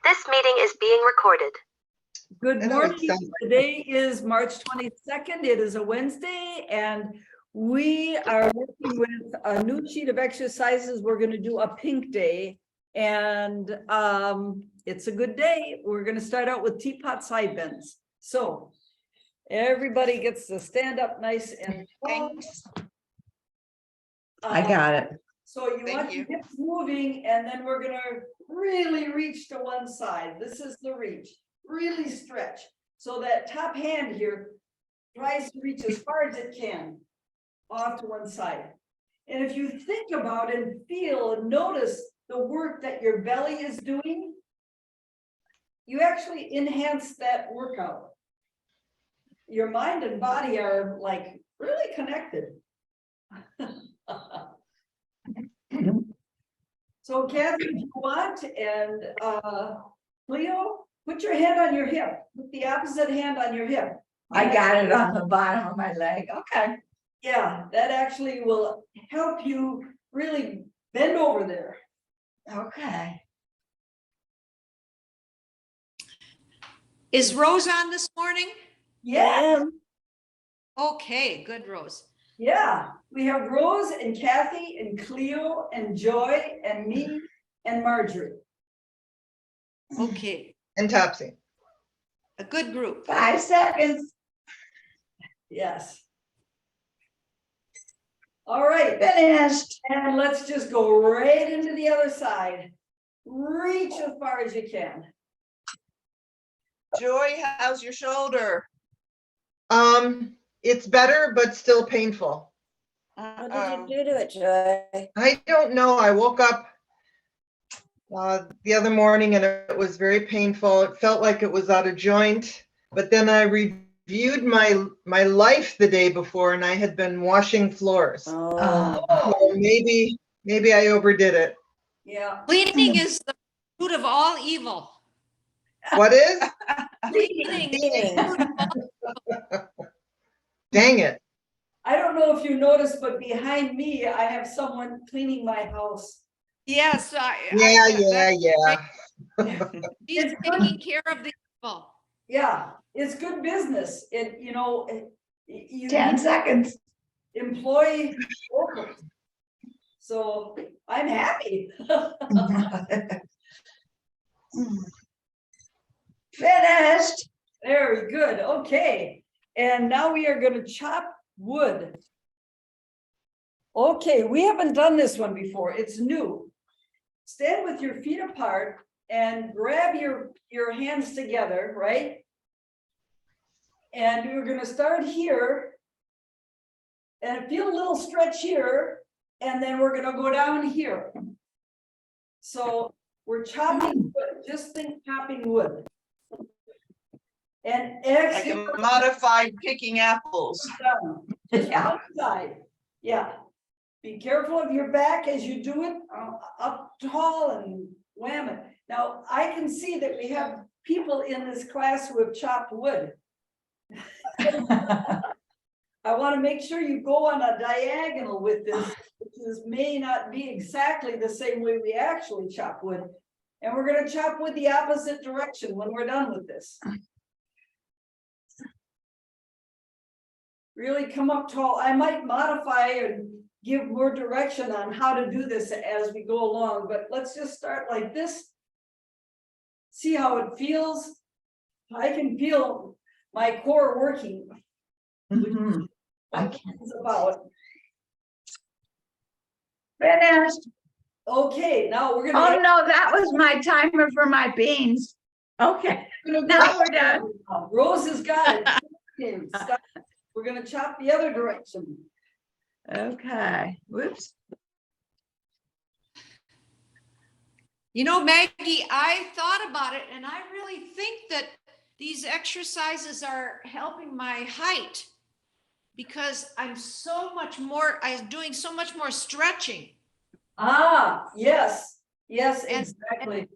This meeting is being recorded. Good That morning. always sounds like- Today is March 22nd. It is a Wednesday, and we are working with a new sheet of exercises. We're going to do a pink day, and it's a good day. We're going to start out with teapot side bends. So everybody gets to stand up nice and tall. I got it. So you Thank want you. your hips moving, and then we're gonna really reach to one side. This is the reach. Really stretch. So that top hand here tries to reach as far as it can off to one side. And if you think about and feel and notice the work that your belly is doing, you actually enhance that workout. Your mind and body are like really connected. So Kathy, if you want, and Leo, put your hand on your hip, put the opposite hand on your hip. I got it on the bottom of my leg. Okay. Yeah, that actually will help you really bend over there. Okay. Is Rose on this morning? Yeah, Okay, good, Rose. yeah, we have Rose and Kathy and Cleo and Joy and me and Marjorie. Okay, And Topsy. a good group. 5 seconds. Yes. All right, Finished. and let's just go right into the other side. Reach as far as you can. Joy, how's your shoulder? It's better, but still painful. What Uh-oh. did you do to it, Joy? I don't know. I woke up the other morning and it was very painful. It felt like it was out of joint, but then I reviewed my life the day before and I had been washing floors. Oh, So maybe I overdid it. Yeah. Cleaning is the root of all evil. What is? Cleaning is cleaning. the root of all- Dang it. I don't know if you noticed, but behind me, I have someone cleaning my house. Yes, Yeah. She's taking care of the evil. Yeah, it's good business. You 10 seconds. employ locals. So I'm happy. Finished. Very good. Okay. And now we are going to chop wood. Okay, we haven't done this one before. It's new. Stand with your feet apart and grab your hands together, right? And you're going to start here and feel a little stretch here, and then we're going to go down here. So we're chopping wood. Just think chopping wood. And Like exhale. a modified picking apples. Down. Just Yeah. one side. Yeah. Be careful of your back as you do it, up tall and wham it. Now, I can see that we have people in this class who have chopped wood. I want to make sure you go on a diagonal with this, which may not be exactly the same way we actually chop wood. And we're going to chop wood the opposite direction when we're done with this. Really come up tall. I might modify and give more direction on how to do this as we go along, but let's just start like this. See how it feels. I can feel my core working. Mhm. What it's about. Finished. Okay, now we're Oh, gonna. no, that was my timer for my beans. Okay, now we're done. Rose has got it. Okay, stop. We're gonna chop the other direction. Okay, whoops. You know, Maggie, I thought about it and I really think that these exercises are helping my height because I'm doing so much more stretching. Ah, yes, yes, And- exactly,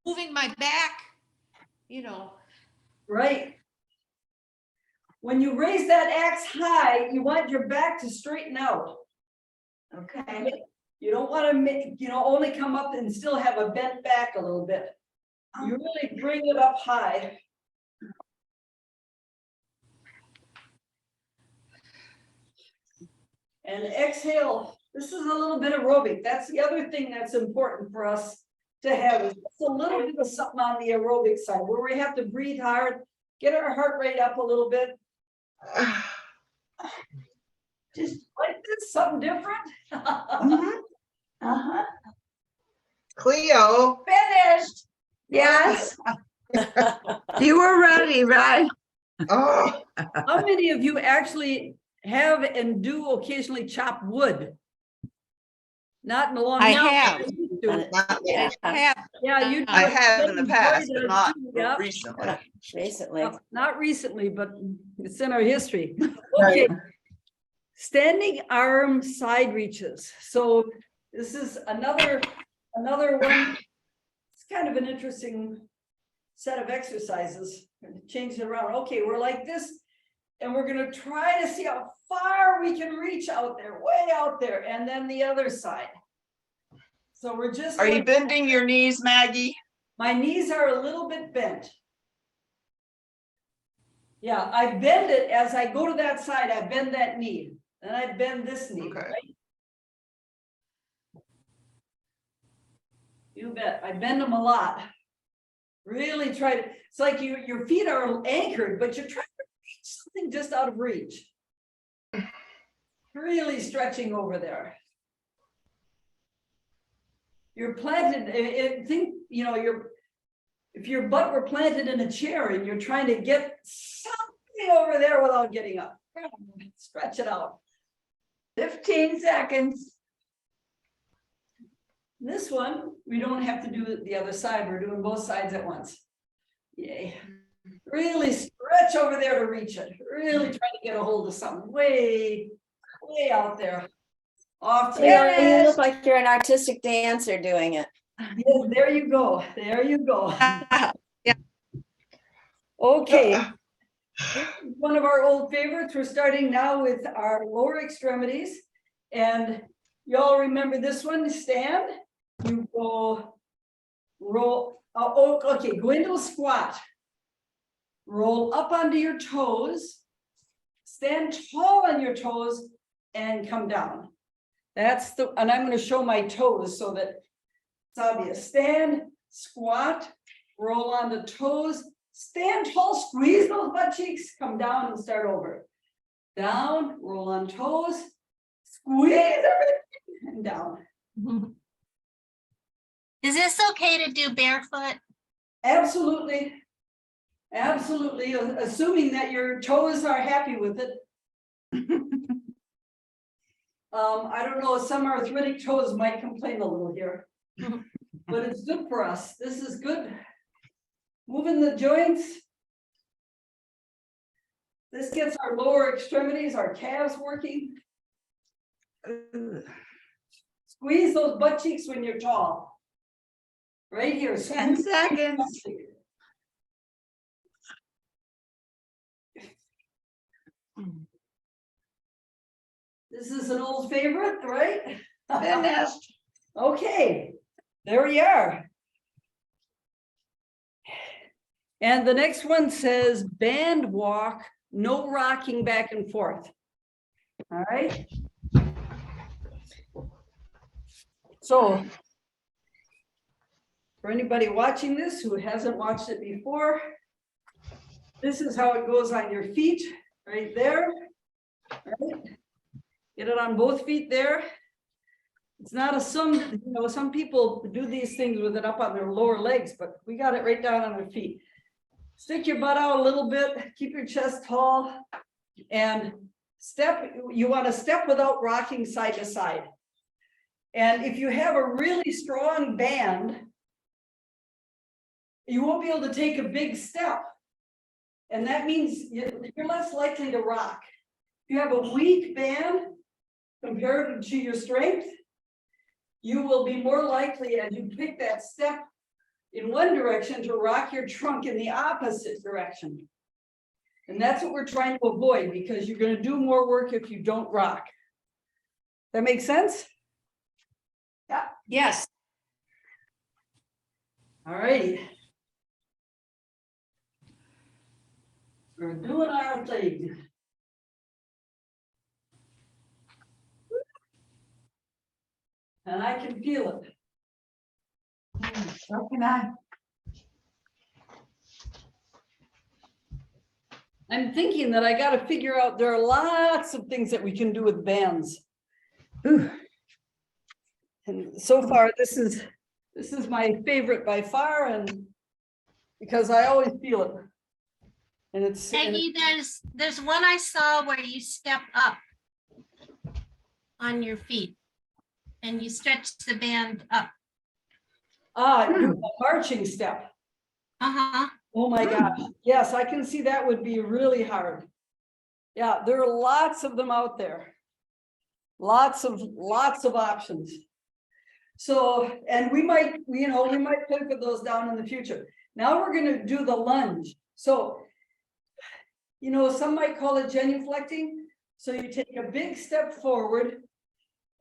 Moving my back, you know. right. When you raise that axe high, you want your back to straighten out. Okay. You don't want to make, only come up and still have a bent back a little bit. You really bring it up high. And exhale. This is a little bit aerobic. That's the other thing that's important for us to have. Is just a little bit of something on the aerobic side where we have to breathe hard, get our heart rate up a little bit. Just like this, something different. Uh-huh. Cleo, Finished. Yes, you were ready, right? oh, How many of you actually have and do occasionally chop wood? Not in a long I time. have. not yet. I have. Yeah, you do. I have in the Enjoy past, but that not too, yeah. recently. Recently. Not recently, but it's in our history. Right. Okay. Standing arm side reaches. So this is another one. It's kind of an interesting set of exercises. Change it around. Okay, we're like this, and we're gonna try to see how far we can reach out there, way out there, and then the other side. So we're just. Are you like- bending your knees, Maggie? My knees are a little bit bent. Yeah, I bend it as I go to that side, I bend that knee, and I bend this knee, Okay. right? You bet, I bend them a lot. Really try to, it's like your feet are anchored, but you're trying to reach something just out of reach. Really stretching over there. You're planted, think, you know, if your butt were planted in a chair and you're trying to get something over there without getting up, stretch it out. 15 seconds. This one, we don't have to do the other side. We're doing both sides at once. Yay. Really stretch over there to reach it. Really try to get a hold of something way, way out there. Off to Leo, the you look like you're an artistic dancer doing it. Yes, there you go. There you go. Yeah. Okay. One of our old favorites. We're starting now with our lower extremities. And y'all remember this one? Stand. You go roll. Oh, okay. Go into a squat. Roll up onto your toes. Stand tall on your toes and come down. That's the, and I'm going to show my toes so that it's obvious. Stand, squat, roll on the toes, stand tall, squeeze those butt cheeks, come down and start over. Down, roll on toes, squeeze everything, and down. Is this okay to do barefoot? Absolutely. Absolutely. Assuming that your toes are happy with it. I don't know, some arthritic toes might complain a little here. But it's good for us. This is good. Moving the joints. This gets our lower extremities, our calves working. Squeeze those butt cheeks when you're tall. Right here. 10 squeeze. seconds. This is an old favorite, right? Finished. Okay, there we are. And the next one says band walk, no rocking back and forth. All right. So for anybody watching this who hasn't watched it before, this is how it goes on your feet, right there. Right. Get it on both feet there. It's not a some people do these things with it up on their lower legs, but we got it right down on our feet. Stick your butt out a little bit, keep your chest tall, and step. You want to step without rocking side to side. And if you have a really strong band, you won't be able to take a big step. And that means you're less likely to rock. If you have a weak band compared to your strength, you will be more likely as you pick that step in one direction to rock your trunk in the opposite direction. And that's what we're trying to avoid because you're going to do more work if you don't rock. That makes sense? Yes. All righty. plagued. And I can feel it. So can I. I'm thinking that I gotta figure out, there are lots of things that we can do with bands. Ooh, And so far, this is my favorite by far, and because I always feel it. And it's, Peggy, there's one I saw where you step up on your feet and you stretch the band up. do a marching step. Uh-huh. Oh my gosh, yes, I can see that would be really hard. Yeah, there are lots of them out there. Lots of options. So, and we might play with those down in the future. Now we're gonna do the lunge. So, some might call it genuflecting. So you take a big step forward.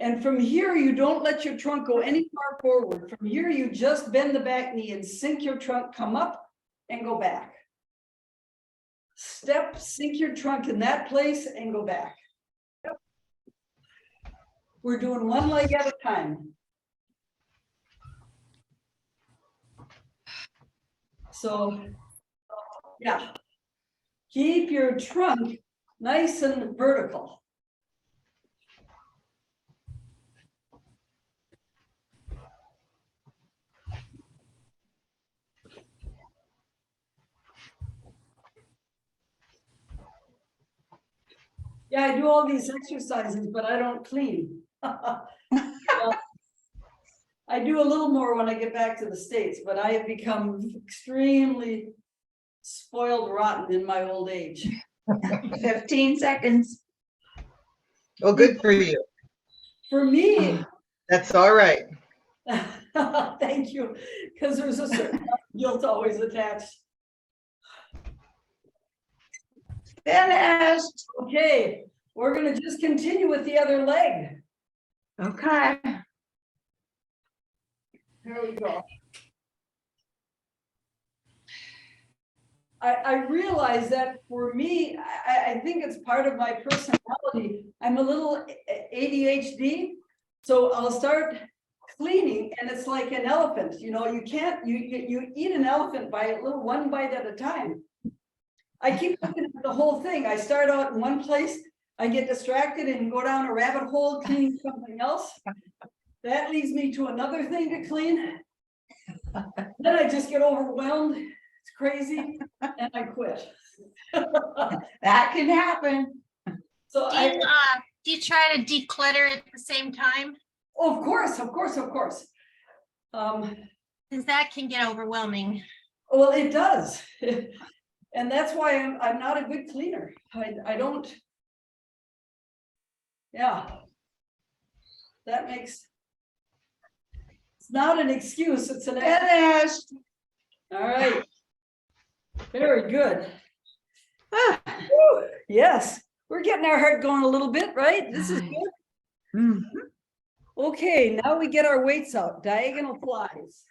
And from here, you don't let your trunk go any far forward. From here, you just bend the back knee and sink your trunk, come up and go back. Step, sink your trunk in that place and go back. We're doing one leg at a time. So, yeah. Keep your trunk nice and vertical. Yeah, I do all these exercises, but I don't clean. Well, I do a little more when I get back to the States, but I have become extremely spoiled rotten in my old age. 15 seconds. Well, good for you. For me, That's all right. thank you, because there's a certain amount of guilt always attached. Finished. Okay, we're gonna just continue with the other leg. Okay. Here we go. I realize that for me, I think it's part of my personality. I'm a little ADHD, so I'll start cleaning and it's like an elephant, you can't, you eat an elephant by a little one bite at a time. I keep looking at the whole thing. I start out in one place, I get distracted and go down a rabbit hole cleaning something else. That leads me to another thing to clean. Then I just get overwhelmed. It's crazy, and I quit. That can happen. So Do you try to declutter at the same time? of course. Because that can get overwhelming. Well, it does, and that's why I'm not a good cleaner. I don't. Yeah, that makes. It's not an excuse. It's an. Finished. All right. Very good. Ah. Whew, yes, we're getting our heart going a little bit, right? This is good. Mhm. Okay, now we get our weights out. Diagonal flies.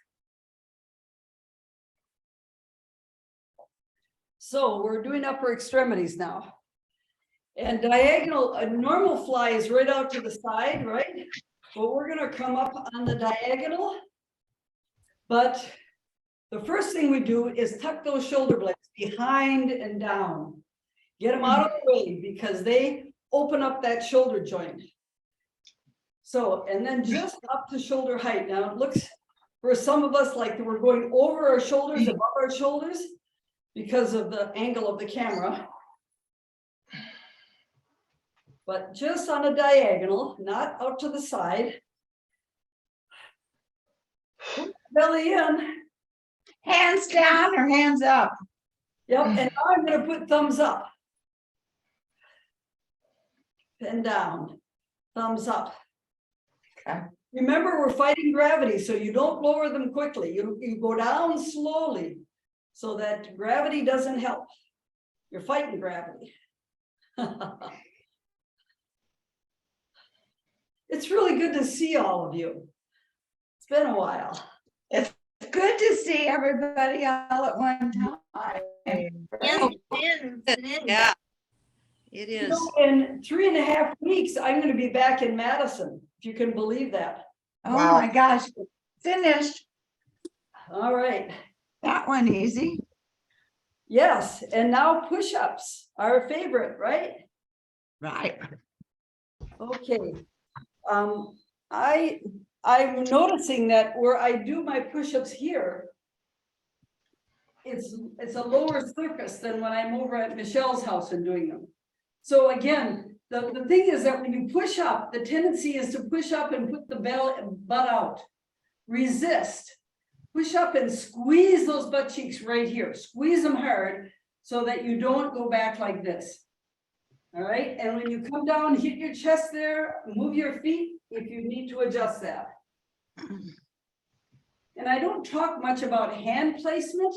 So we're doing upper extremities now. And diagonal, a normal fly is right out to the side, right? But we're gonna come up on the diagonal. But the first thing we do is tuck those shoulder blades behind and down. Get them out of the way because they open up that shoulder joint. So, and then just up to shoulder height. Now it looks for some of us like we're going over our shoulders, above our shoulders because of the angle of the camera. But just on a diagonal, not out to the side. Belly in. Hands down or hands up? Yep, and now I'm gonna put thumbs up. And down, thumbs up. Okay. Remember, we're fighting gravity, so you don't lower them quickly. You go down slowly so that gravity doesn't help. You're fighting gravity. It's really good to see all of you. It's been a while. It's good to see everybody all at one time. Yes, it is. It is. Yeah. It You is. know, in 3.5 weeks, I'm gonna be back in Madison, if you can believe that. Oh Wow. my gosh, finished. All right, That one easy. yes, and now push-ups, our favorite, right? Right. Okay. I'm noticing that where I do my push-ups here, it's a lower surface than when I'm over at Michelle's house and doing them. So again, the thing is that when you push up, the tendency is to push up and put the butt out. Resist. Push up and squeeze those butt cheeks right here. Squeeze them hard so that you don't go back like this. All right, and when you come down, hit your chest there, move your feet if you need to adjust that. And I don't talk much about hand placement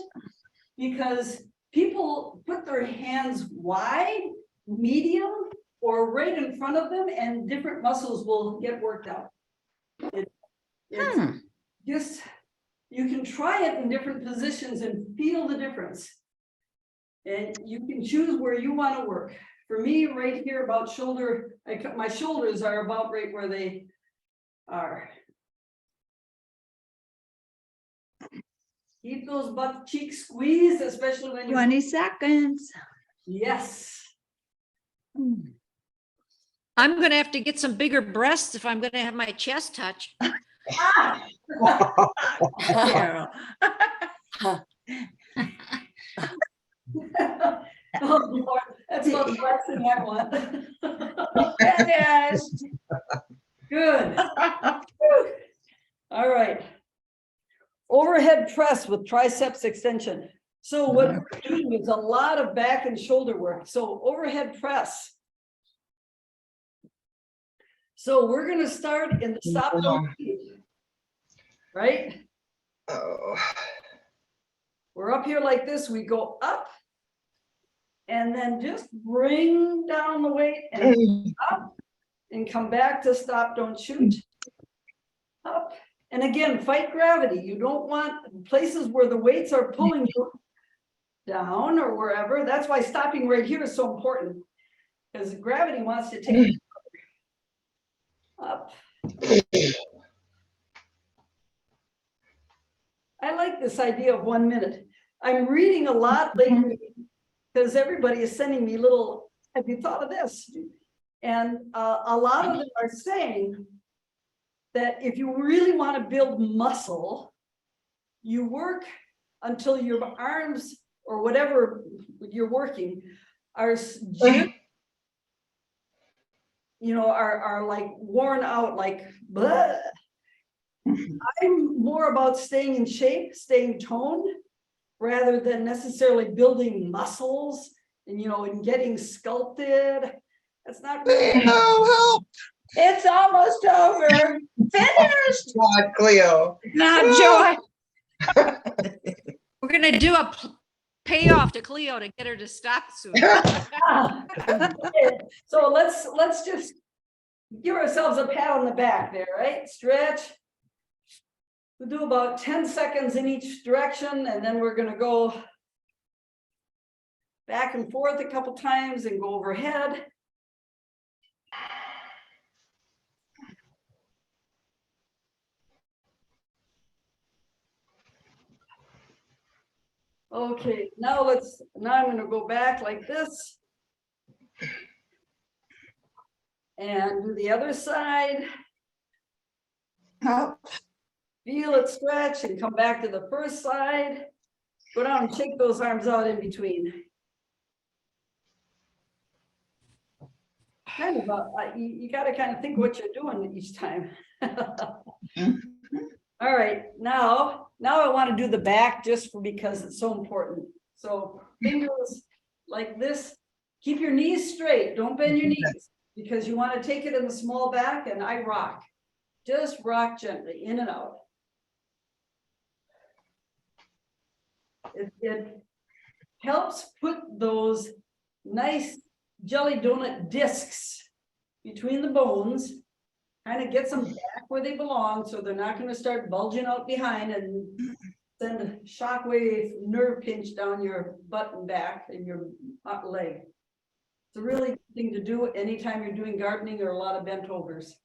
because people put their hands wide, medium, or right in front of them, and different muscles will get worked out. It's just, you can try it in different positions and feel the difference. And you can choose where you want to work. For me, right here about shoulder, my shoulders are about right where they are. Keep those butt cheeks squeezed, especially when you. 20 seconds. Yes. I'm gonna have to get some bigger breasts if I'm gonna have my chest touch. Carol. Oh, Lord, that's not flexing that one. Finished. Good. All right. Overhead press with triceps extension. So what we're doing is a lot of back and shoulder work. So overhead press. So we're going to start in the stop don't cheat, right? Oh. We're up here like this. We go up and then just bring down the weight and up and come back to stop don't shoot. Up. And again, fight gravity. You don't want places where the weights are pulling you down or wherever. That's why stopping right here is so important, because gravity wants to take you up. I like this idea of 1 minute. I'm reading a lot lately because everybody is sending me little, have you thought of this? And a lot of them are saying that if you really want to build muscle, you work until your arms or whatever you're working are are like worn out, like blah. I'm more about staying in shape, staying toned, rather than necessarily building muscles and getting sculpted. That's not really. Help! It's almost over. Finished. God, Cleo. Now, Joy. We're gonna do a payoff to Cleo to get her to stop soon. Okay, so let's just give ourselves a pat on the back there, right? Stretch. We'll do about 10 seconds in each direction, and then we're going to go back and forth a couple times and go overhead. Okay, now I'm going to go back like this and do the other side. Oh, Feel it stretch and come back to the first side. Go down and shake those arms out in between. Kind of, you got to kind of think what you're doing each time. All right, now I want to do the back just because it's so important. So fingers like this. Keep your knees straight. Don't bend your knees because you want to take it in the small back, and I rock. Just rock gently in and out. It helps put those nice jelly donut discs between the bones, kind of gets them back where they belong, so they're not going to start bulging out behind and send a shockwave nerve pinch down your butt and back and your leg. It's a really good thing to do anytime you're doing gardening or a lot of bent overs.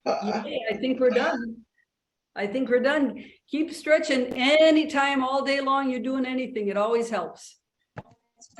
Yay, I think we're done. I think we're done. Keep stretching anytime, all day long, you're doing anything. It always helps.